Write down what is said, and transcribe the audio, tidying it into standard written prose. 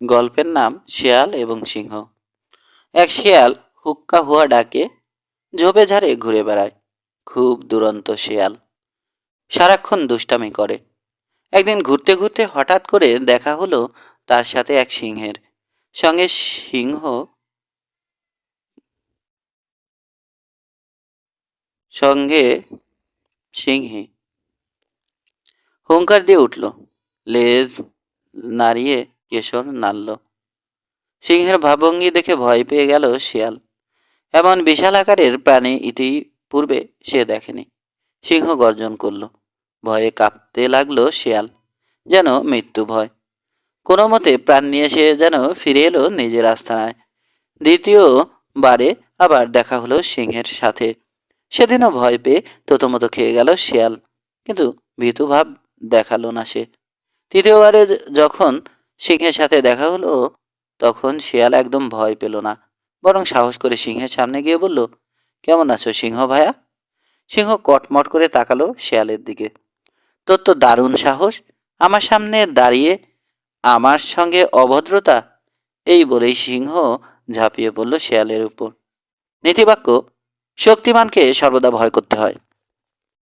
গল্পের নাম শিয়াল এবং সিংহ। এক শিয়াল হুক্কা হুয়া ডাকে ঝোপে ঝাড়ে ঘুরে বেড়ায়। খুব দুরন্ত শিয়াল, সারাক্ষণ দুষ্টামি করে। একদিন ঘুরতে ঘুরতে হঠাৎ করে দেখা হলো তার সাথে এক সিংহের। সঙ্গে সিংহ সঙ্গে সিংহে হুঙ্কার দিয়ে উঠল, লেজ নাড়িয়ে কেশর নাড়ল। সিংহের ভাবভঙ্গি দেখে ভয় পেয়ে গেল শিয়াল। এমন বিশাল আকারের প্রাণী ইতিপূর্বে সে দেখেনি। সিংহ গর্জন করল। ভয়ে কাঁপতে লাগলো শিয়াল, যেন মৃত্যু ভয়। কোনো মতে প্রাণ নিয়ে সে যেন ফিরে এলো নিজের আস্তানায়। দ্বিতীয়বারে আবার দেখা হলো সিংহের সাথে। সেদিনও ভয় পেয়ে থতমত খেয়ে গেল শিয়াল, কিন্তু ভীতু ভাব দেখালো না সে। তৃতীয়বারে যখন সিংহের সাথে দেখা হলো, তখন শিয়াল একদম ভয় পেল না, বরং সাহস করে সিংহের সামনে গিয়ে বলল, কেমন আছো সিংহ ভাইয়া? সিংহ কটমট করে তাকালো শিয়ালের দিকে। তোর তো দারুণ সাহস, আমার সামনে দাঁড়িয়ে আমার সঙ্গে অভদ্রতা! এই বলেই সিংহ ঝাঁপিয়ে পড়ল শিয়ালের উপর। নীতিবাক্য: শক্তিমানকে সর্বদা ভয় করতে হয়।